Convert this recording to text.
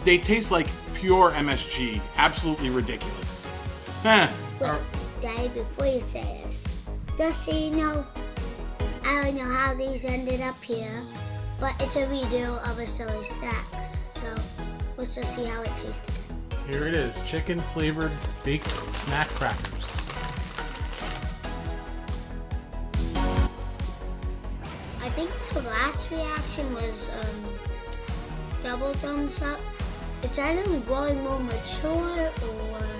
they taste like pure MSG. Absolutely ridiculous. Wait, Daddy, before you say this, just so you know, I don't know how these ended up here, but it's a redo of a Silly Snacks. So let's just see how it tastes again. Here it is, chicken flavored baked snack crackers. I think the last reaction was double thumbs up. It's either growing more mature or